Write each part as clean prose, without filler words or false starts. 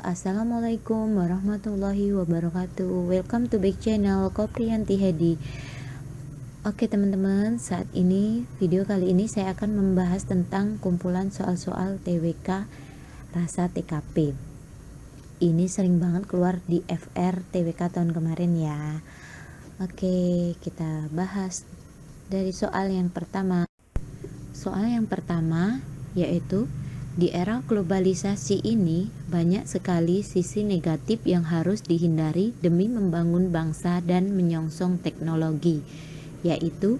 Assalamualaikum warahmatullahi wabarakatuh. Welcome to back channel Kopriyanti Hedi. Oke teman-teman, saat ini video kali ini saya akan membahas tentang kumpulan soal-soal TWK rasa TKP. Ini sering banget keluar di FR TWK tahun kemarin ya. Oke, kita bahas dari soal yang pertama. Soal yang pertama yaitu di era globalisasi ini, banyak sekali sisi negatif yang harus dihindari demi membangun bangsa dan menyongsong teknologi, yaitu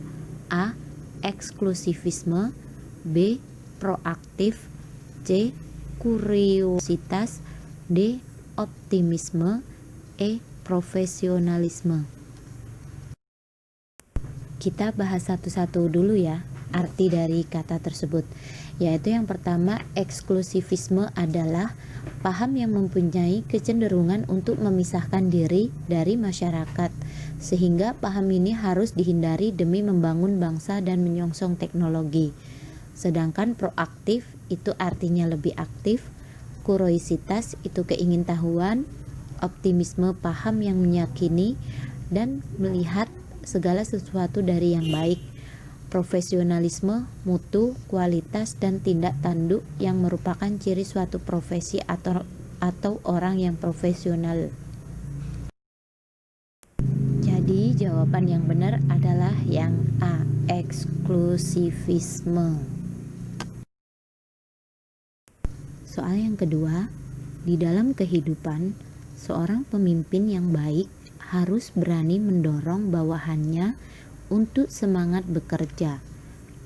A. Eksklusivisme, B. Proaktif, C. Kuriositas, D. Optimisme, E. Profesionalisme. Kita bahas satu-satu dulu ya arti dari kata tersebut, yaitu yang pertama, eksklusivisme adalah paham yang mempunyai kecenderungan untuk memisahkan diri dari masyarakat, sehingga paham ini harus dihindari demi membangun bangsa dan menyongsong teknologi. Sedangkan proaktif itu artinya lebih aktif, kuriositas itu keingintahuan, optimisme paham yang meyakini dan melihat segala sesuatu dari yang baik, profesionalisme, mutu, kualitas, dan tindak tanduk yang merupakan ciri suatu profesi atau orang yang profesional. Jadi jawaban yang benar adalah yang A, eksklusivisme. Soal yang kedua, di dalam kehidupan, seorang pemimpin yang baik harus berani mendorong bawahannya untuk semangat bekerja,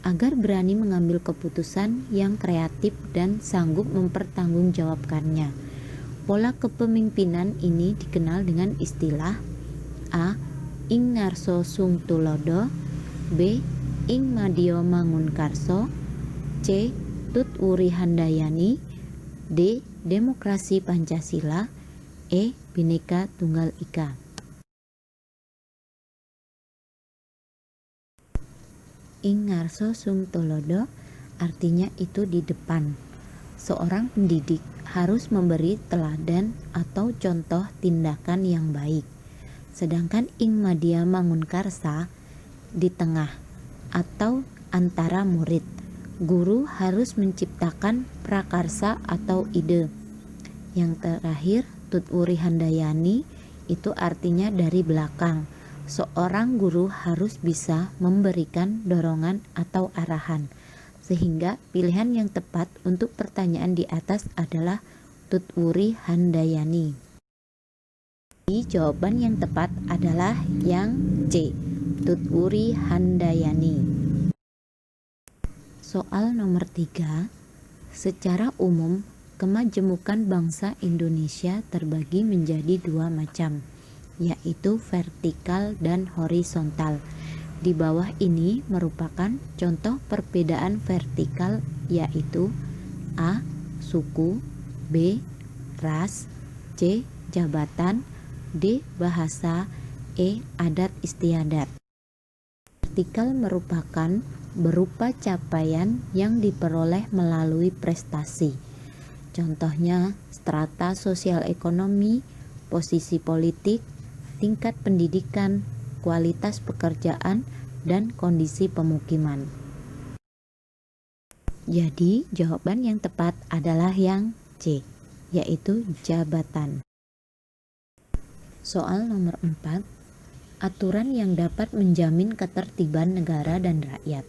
agar berani mengambil keputusan yang kreatif dan sanggup mempertanggungjawabkannya. Pola kepemimpinan ini dikenal dengan istilah A. Ing ngarso sung tulodo, B. Ing madya mangunkarso, C. Tut Wuri Handayani, D. Demokrasi Pancasila, E. Bhinneka Tunggal Ika. Ing ngarso sung tulodo artinya itu di depan. Seorang pendidik harus memberi teladan atau contoh tindakan yang baik. Sedangkan ing madya mangunkarsa di tengah atau antara murid. Guru harus menciptakan prakarsa atau ide. Yang terakhir, Tut Wuri Handayani itu artinya dari belakang. Seorang guru harus bisa memberikan dorongan atau arahan, sehingga pilihan yang tepat untuk pertanyaan di atas adalah Tut Wuri Handayani. Jawaban yang tepat adalah yang C, Tut Wuri Handayani. Soal nomor 3, secara umum kemajemukan bangsa Indonesia terbagi menjadi dua macam, yaitu vertikal dan horizontal. Di bawah ini merupakan contoh perbedaan vertikal, yaitu A. Suku, B. Ras, C. Jabatan, D. Bahasa, E. Adat istiadat. Vertikal merupakan berupa capaian yang diperoleh melalui prestasi. Contohnya strata sosial ekonomi, posisi politik, tingkat pendidikan, kualitas pekerjaan, dan kondisi pemukiman. Jadi, jawaban yang tepat adalah yang C, yaitu jabatan. Soal nomor 4, aturan yang dapat menjamin ketertiban negara dan rakyat,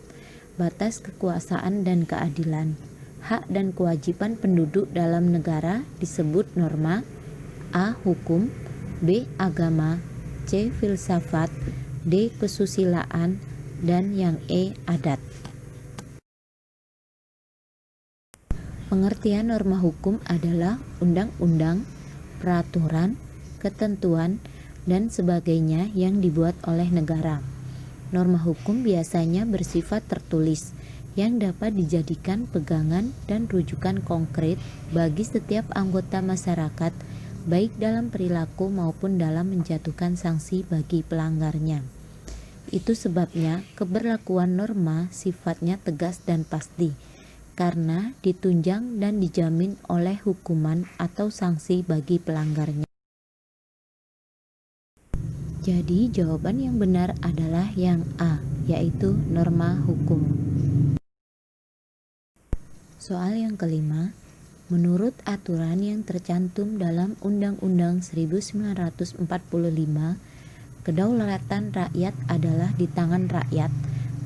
batas kekuasaan dan keadilan, hak dan kewajiban penduduk dalam negara disebut norma. A. Hukum, B. Agama, C. Filsafat, D. Kesusilaan, dan yang E. Adat. Pengertian norma hukum adalah undang-undang, peraturan, ketentuan, dan sebagainya yang dibuat oleh negara. Norma hukum biasanya bersifat tertulis, yang dapat dijadikan pegangan dan rujukan konkret bagi setiap anggota masyarakat, baik dalam perilaku maupun dalam menjatuhkan sanksi bagi pelanggarnya. Itu sebabnya keberlakuan norma sifatnya tegas dan pasti, karena ditunjang dan dijamin oleh hukuman atau sanksi bagi pelanggarnya. Jadi jawaban yang benar adalah yang A, yaitu norma hukum. Soal yang kelima, menurut aturan yang tercantum dalam Undang-Undang 1945, kedaulatan rakyat adalah di tangan rakyat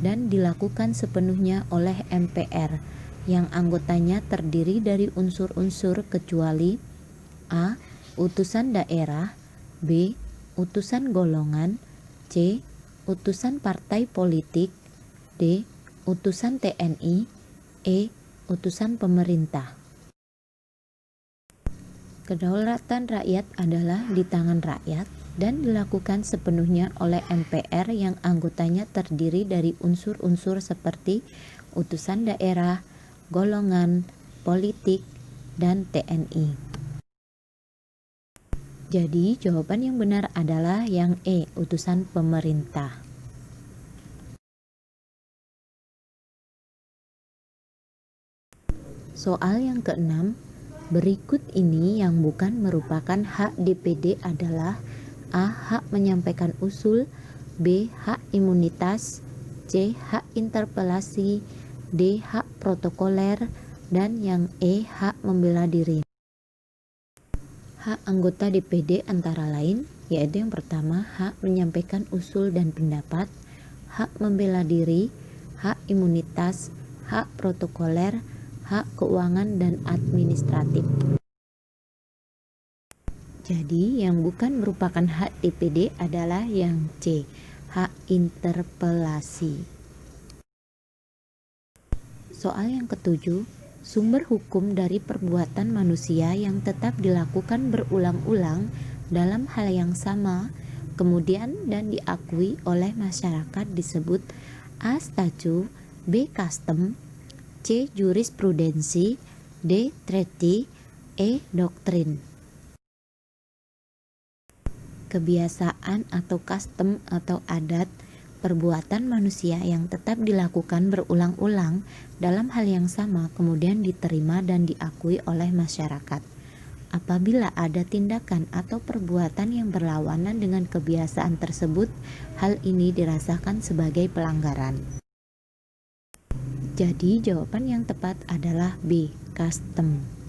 dan dilakukan sepenuhnya oleh MPR yang anggotanya terdiri dari unsur-unsur kecuali A. Utusan daerah, B. Utusan golongan, C. Utusan partai politik, D. Utusan TNI, E. Utusan pemerintah. Kedaulatan rakyat adalah di tangan rakyat dan dilakukan sepenuhnya oleh MPR yang anggotanya terdiri dari unsur-unsur seperti utusan daerah, golongan, politik, dan TNI. Jadi jawaban yang benar adalah yang E, utusan pemerintah. Soal yang keenam, berikut ini yang bukan merupakan hak DPD adalah A. Hak menyampaikan usul, B. Hak imunitas, C. Hak interpelasi, D. Hak protokoler, dan yang E. Hak membela diri. Hak anggota DPD antara lain, yaitu yang pertama, hak menyampaikan usul dan pendapat, hak membela diri, hak imunitas, hak protokoler, hak keuangan dan administratif. Jadi, yang bukan merupakan hak DPD adalah yang C, hak interpelasi. Soal yang ketujuh, sumber hukum dari perbuatan manusia yang tetap dilakukan berulang-ulang dalam hal yang sama, kemudian dan diakui oleh masyarakat disebut A. Statute, B. Custom, C. Jurisprudensi, D. Treaty, E. Doktrin. Kebiasaan atau custom atau adat perbuatan manusia yang tetap dilakukan berulang-ulang dalam hal yang sama kemudian diterima dan diakui oleh masyarakat. Apabila ada tindakan atau perbuatan yang berlawanan dengan kebiasaan tersebut, hal ini dirasakan sebagai pelanggaran. Jadi jawaban yang tepat adalah B, custom.